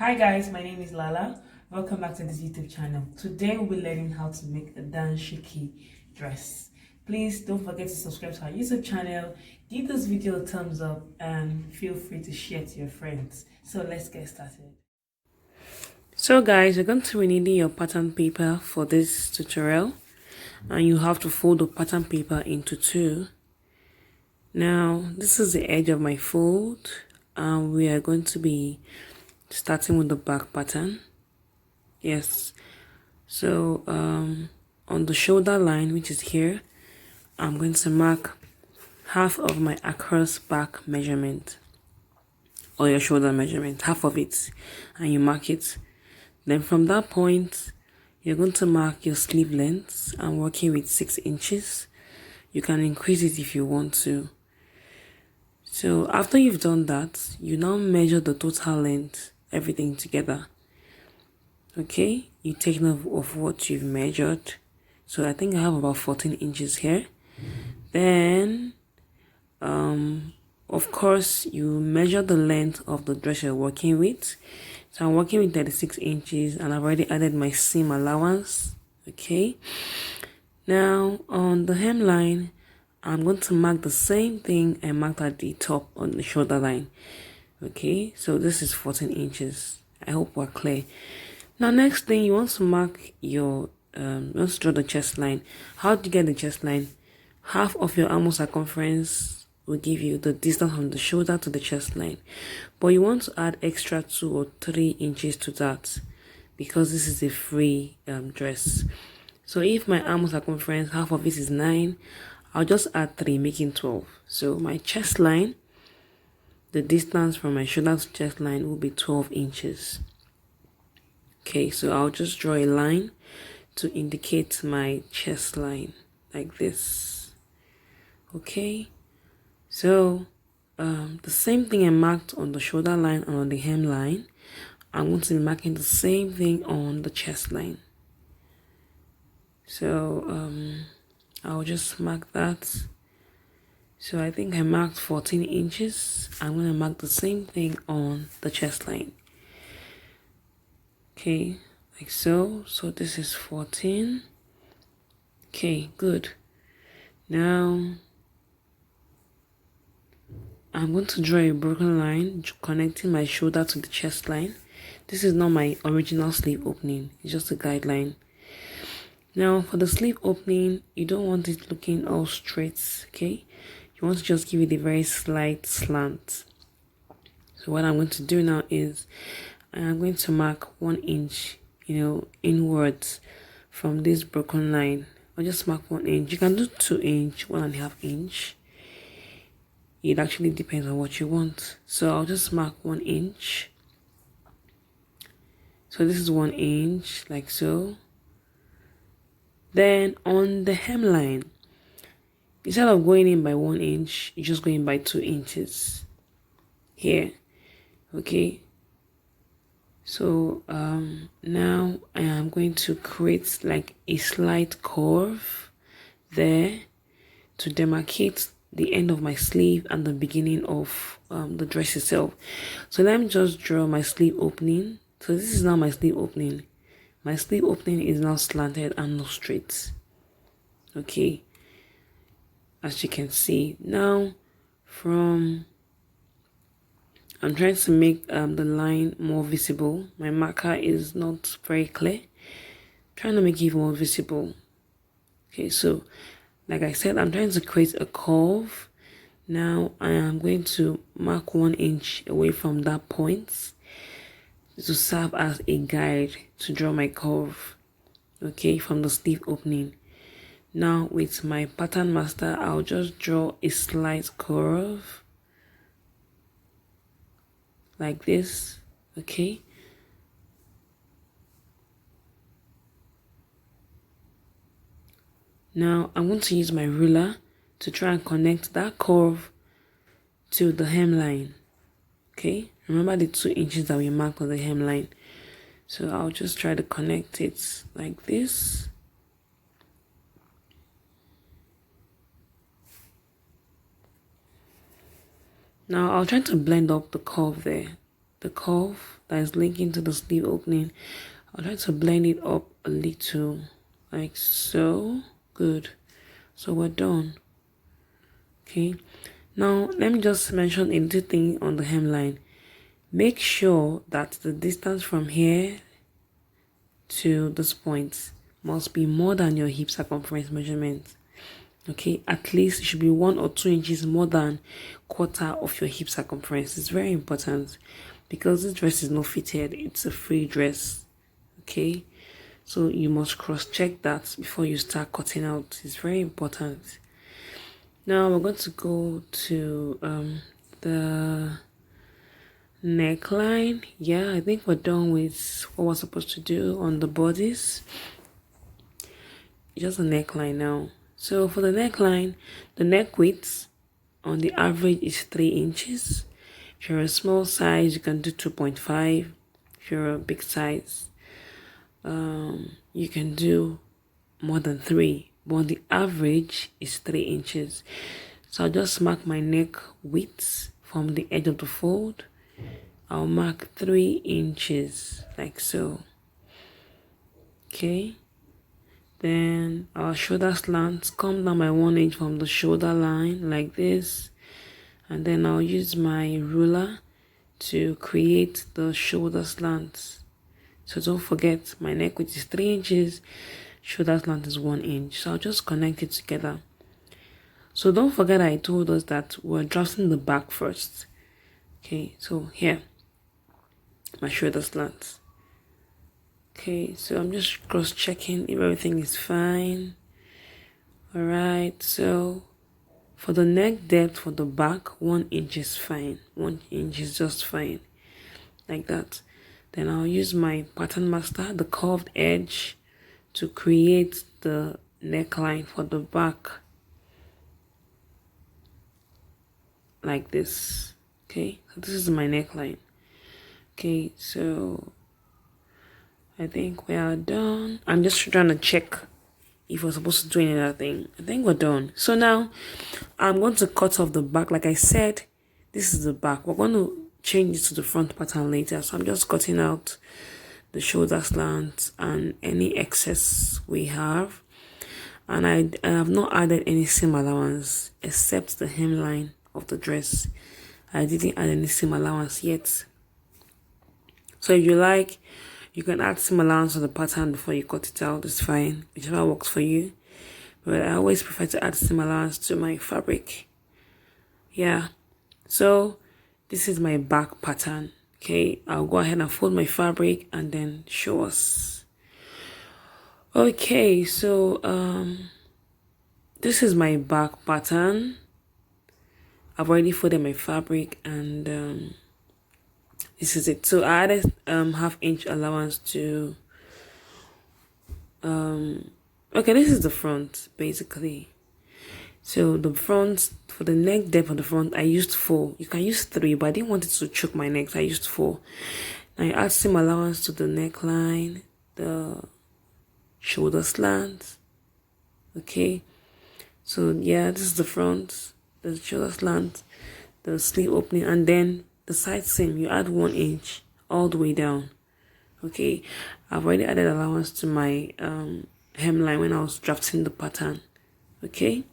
Hi guys, my name is Lala. Welcome back to this YouTube channel. Today we'll be learning how to make a DANSHIKI dress. Please don't forget to subscribe to our YouTube channel, give this video a thumbs up, and feel free to share to your friends. So let's get started. So guys, you're going to be needing your pattern paper for this tutorial, and you have to fold the pattern paper into two. Now this is the edge of my fold, and we are going to be starting with the back pattern. Yes, so on the shoulder line, which is here, I'm going to mark half of my across back measurement, or your shoulder measurement, half of it, and you mark it. Then from that point, you're going to mark your sleeve length. I'm working with 6 inches. You can increase it if you want to. So after you've done that, you now measure the total length, everything together. Okay, you take note of what you've measured. So I think I have about 14 inches here. Then of course you measure the length of the dress you're working with. So I'm working with 36 inches and I've already added my seam allowance. Okay, now on the hemline, I'm going to mark the same thing I marked at the top on the shoulder line. Okay, so this is 14 inches. I hope we're clear. Now next thing, you want to mark your you want to draw the chest line. How do you get the chest line? Half of your armhole circumference will give you the distance from the shoulder to the chest line, but you want to add extra 2 or 3 inches to that because this is a free dress. So if my armhole circumference, half of it is 9, I'll just add 3, making 12. So my chest line, the distance from my shoulder to chest line will be 12 inches. Okay, so I'll just draw a line to indicate my chest line like this. Okay, so the same thing I marked on the shoulder line and on the hemline, I'm going to be marking the same thing on the chest line. So I'll just mark that. So I think I marked 14 inches. I'm going to mark the same thing on the chest line. Okay, like so. So this is 14. Okay, good. Now I'm going to draw a broken line connecting my shoulder to the chest line. This is not my original sleeve opening, it's just a guideline. Now for the sleeve opening, you don't want it looking all straight, okay? You want to just give it a very slight slant. So what I'm going to do now is I'm going to mark 1 inch, inwards from this broken line. I'll just mark 1 inch. You can do 2 inch, 1.5 inch. It actually depends on what you want. So I'll just mark 1 inch. So this is 1 inch, like so. Then on the hemline, instead of going in by 1 inch, you're just going by 2 inches here. Okay. So now I am going to create like a slight curve there to demarcate the end of my sleeve and the beginning of the dress itself. So let me just draw my sleeve opening. So this is now my sleeve opening. My sleeve opening is now slanted and not straight. Okay, as you can see now, I'm trying to make the line more visible. My marker is not very clear. I'm trying to make it more visible. Okay, so like I said, I'm trying to create a curve. Now I am going to mark 1 inch away from that point to serve as a guide to draw my curve, okay, from the sleeve opening. Now with my pattern master, I'll just draw a slight curve like this, okay. Now I'm going to use my ruler to try and connect that curve to the hemline. Okay, remember the 2 inches that we marked on the hemline. So I'll just try to connect it like this. Now I'll try to blend up the curve there. the curve that is linking to the sleeve opening. I'll try to blend it up a little, like so. Good. So we're done. Okay. Now let me just mention a little thing on the hemline. Make sure that the distance from here to this point must be more than your hip circumference measurement. Okay, at least it should be 1 or 2 inches more than quarter of your hip circumference. It's very important because this dress is not fitted, it's a free dress. Okay, so you must cross-check that before you start cutting out. It's very important. Now we're going to go to the neckline. Yeah, I think we're done with what we're supposed to do on the bodies. Just a neckline now. So for the neckline, the neck width on the average is 3 inches. If you're a small size, you can do 2.5. If you're a big size, you can do more than 3. But the average is 3 inches. So I'll just mark my neck width from the edge of the fold. I'll mark 3 inches like so. Okay. Then our shoulder slants come down by 1 inch from the shoulder line like this. And then I'll use my ruler to create the shoulder slants. So don't forget, my neck width is 3 inches, shoulder slant is 1 inch. So I'll just connect it together. So don't forget I told us that we're drafting the back first. Okay, so here, my shoulder slants. Okay, so I'm just cross-checking if everything is fine. Alright, so for the neck depth for the back, 1 inch is fine. 1 inch is just fine. Like that. Then I'll use my pattern master, the curved edge, to create the neckline for the back. Like this. Okay, so this is my neckline. Okay, so I think we are done. I'm just trying to check if we're supposed to do any other thing. I think we're done. So now I'm going to cut off the back. Like I said, this is the back. We're going to change it to the front pattern later. So I'm just cutting out the shoulder slants and any excess we have. And I have not added any seam allowance except the hemline of the dress. I didn't add any seam allowance yet. So if you like, you can add seam allowance to the pattern before you cut it out. It's fine, whichever works for you. But I always prefer to add seam allowance to my fabric. Yeah, so this is my back pattern. Okay, I'll go ahead and fold my fabric and then show us. Okay, so this is my back pattern. I've already folded my fabric and this is it. So I added ½ inch allowance to okay, this is the front basically. So the front, for the neck depth of the front, I used 4. You can use 3, but I didn't want it to choke my neck, so I used 4. Now I add seam allowance to the neckline, the shoulder slant. Okay, so yeah, this is the front, the shoulder slant, the sleeve opening, and then the side seam. You add 1 inch all the way down. Okay, I've already added allowance to my hemline when I was drafting the pattern. Okay,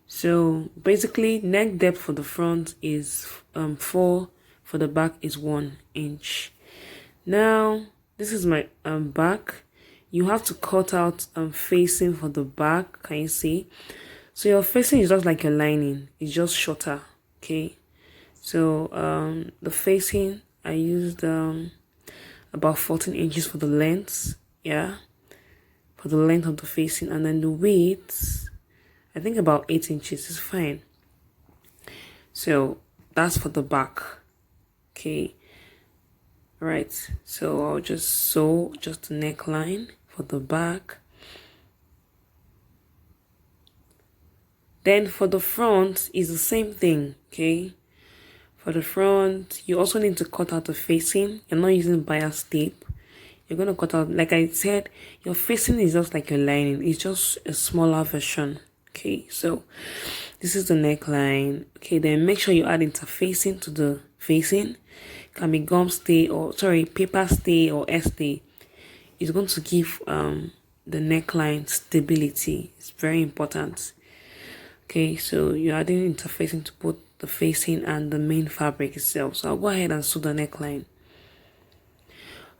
so basically neck depth for the front is 4, for the back is 1 inch. Now this is my back. You have to cut out facing for the back. Can you see? So your facing is just like your lining, it's just shorter. Okay, so the facing I used about 14 inches for the length. Yeah, for the length of the facing, and then the width, I think about 8 inches is fine. So that's for the back. Okay, right, so I'll just sew just the neckline for the back. Then for the front is the same thing. Okay, for the front you also need to cut out the facing. You're not using bias tape. You're going to cut out, like I said, your facing is just like your lining. It's just a smaller version. Okay, so this is the neckline. Okay, then make sure you add interfacing to the facing. can be gum stay or paper stay or stay. It's going to give the neckline stability. It's very important. Okay, so you're adding interfacing to both the facing and the main fabric itself. So I'll go ahead and sew the neckline.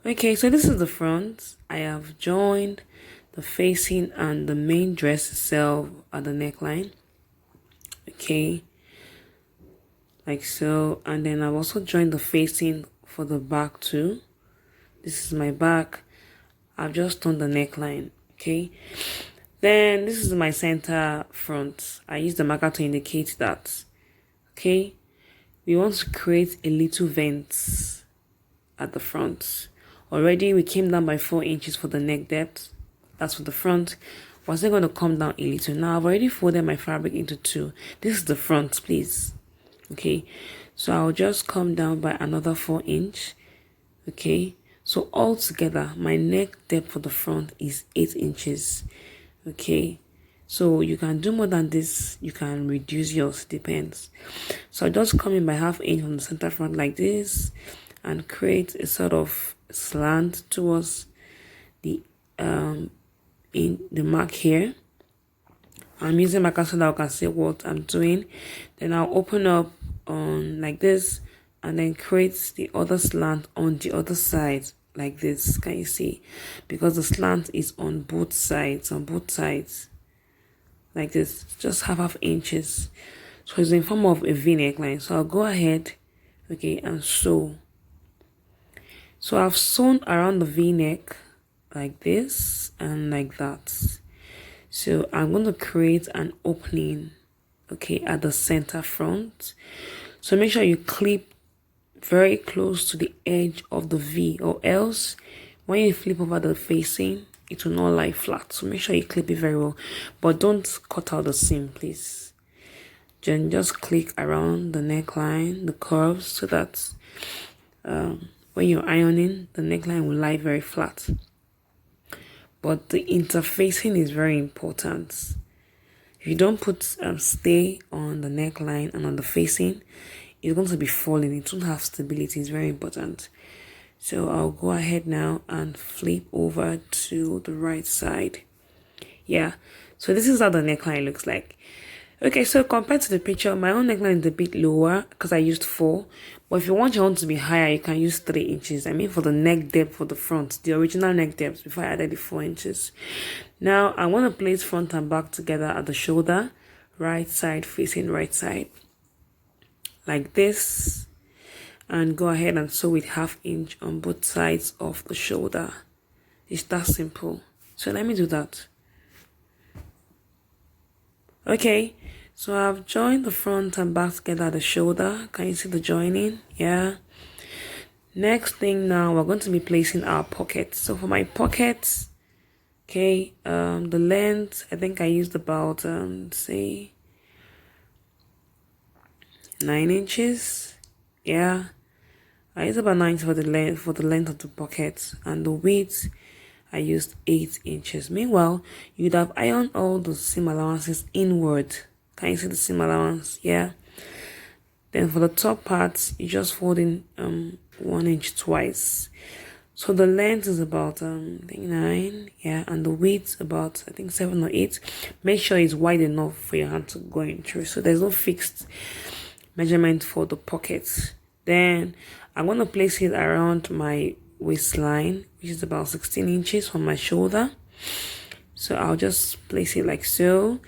Okay, so this is the front. I have joined the facing and the main dress itself at the neckline. Okay, like so. And then I've also joined the facing for the back too. This is my back. I've just done the neckline. Okay, then this is my center front. I use the marker to indicate that. Okay, we want to create a little vent at the front. Already we came down by 4 inches for the neck depth. That's for the front. We're still going to come down a little. Now I've already folded my fabric into 2. This is the front, please. Okay, so I'll just come down by another 4 inch. Okay, so altogether my neck depth for the front is 8 inches. Okay, so you can do more than this, you can reduce yours, depends. So I just come in by ½ inch on the center front like this and create a sort of slant towards the in the mark here. I'm using marker so that I can see what I'm doing. Then I'll open up on like this and then create the other slant on the other side like this. Can you see? Because the slant is on both sides, like this, just ½ inches. So it's in form of a v neckline. So I'll go ahead, okay, and sew. So I've sewn around the v-neck like this and like that. So I'm going to create an opening, okay, at the center front. So make sure you clip very close to the edge of the V, or else when you flip over the facing, it will not lie flat. So make sure you clip it very well, but don't cut out the seam, please. Then just click around the neckline, the curves, so that when you're ironing, the neckline will lie very flat. But the interfacing is very important. If you don't put stay on the neckline and on the facing, it's going to be falling. It won't have stability. It's very important. So I'll go ahead now and flip over to the right side. Yeah, so this is how the neckline looks like. Okay, so compared to the picture, my own neckline is a bit lower because I used 4. But if you want your own to be higher, you can use 3 inches. I mean, for the neck depth for the front, the original neck depth before I added the 4 inches. Now, I want to place front and back together at the shoulder, right side facing right side, like this. And go ahead and sew with ½ inch on both sides of the shoulder. It's that simple. So let me do that. Okay, so I've joined the front and back together at the shoulder. Can you see the joining? Yeah. Next thing now, we're going to be placing our pockets. So for my pockets, okay, the length, I think I used about say 9 inches. Yeah, I used about 9 for the length of the pocket, and the width I used 8 inches. Meanwhile, you'd have ironed all the seam allowances inward. Can you see the seam allowance? Yeah. Then for the top part, you just fold in 1 inch twice. So the length is about I think 9, yeah, and the width about I think 7 or 8. Make sure it's wide enough for your hand to go in through. So there's no fixed measurement for the pockets. Then I'm going to place it around my waistline, which is about 16 inches from my shoulder. So I'll just place it like so.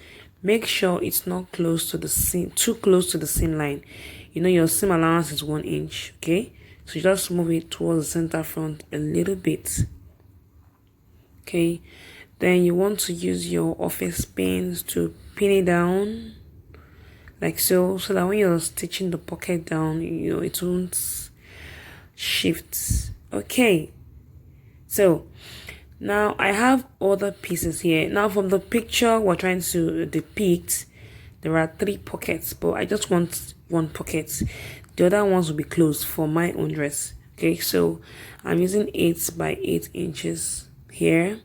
Make sure it's not close to the seam, too close to the seam line. You know your seam allowance is 1 inch, okay? So you just move it towards the center front a little bit. Okay, then you want to use your office pins to pin it down like so, so that when you're stitching the pocket down, you know, it won't shift. Okay, so now I have other pieces here. Now from the picture we're trying to depict, there are 3 pockets, but I just want 1 pocket. The other ones will be closed for my own dress. Okay, so I'm using 8 by 8 inches here,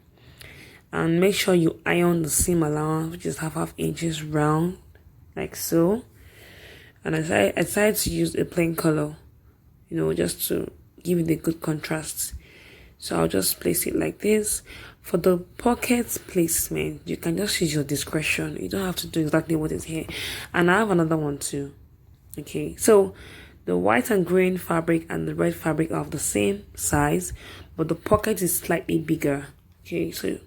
and make sure you iron the seam allowance, which is half inches round like so. And I decided to use a plain color, you know, just to give it a good contrast. So I'll just place it like this. For the pocket placement, you can just use your discretion. You don't have to do exactly what is here. And I have another one too. Okay, so the white and green fabric and the red fabric are of the same size, but the pocket is slightly bigger. Okay, so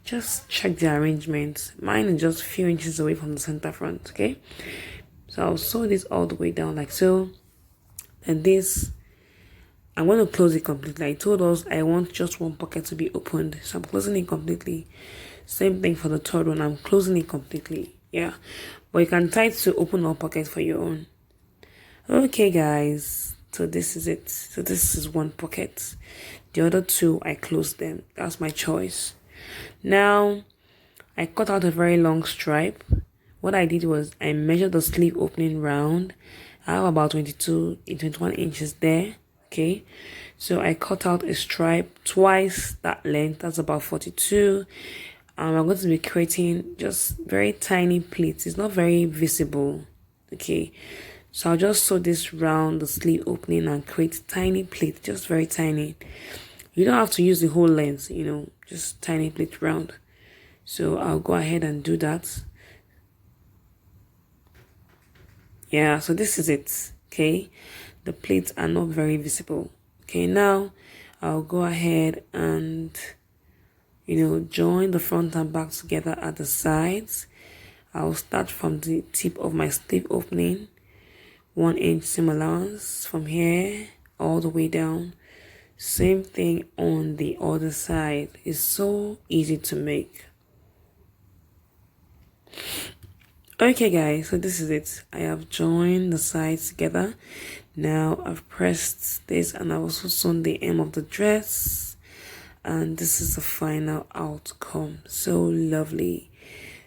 just check the arrangement. Mine is just a few inches away from the center front. Okay, so I'll sew this all the way down like so. And this, I'm going to close it completely. I told us I want just one pocket to be opened, so I'm closing it completely. Same thing for the third one, I'm closing it completely. Yeah, but you can try to open all pockets for your own. Okay guys, so this is it. So this is one pocket. The other two, I closed them. That's my choice. Now I cut out a very long stripe. What I did was I measured the sleeve opening round. I have about 21 inches there. Okay, so I cut out a stripe twice that length. That's about 42. I'm going to be creating just very tiny pleats. It's not very visible. Okay, so I'll just sew this round the sleeve opening and create tiny pleats, just very tiny. You don't have to use the whole length, you know, just tiny pleat round. So I'll go ahead and do that. Yeah, so this is it. Okay, the pleats are not very visible. Okay, now I'll go ahead and, you know, join the front and back together at the sides. I'll start from the tip of my sleeve opening, 1 inch seam allowance from here all the way down. Same thing on the other side. It's so easy to make. Okay guys, so this is it. I have joined the sides together. Now I've pressed this and I've also sewn the hem of the dress, and this is the final outcome. So lovely.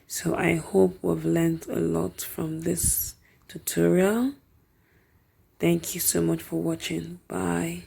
So I hope we've learned a lot from this tutorial. Thank you so much for watching. Bye.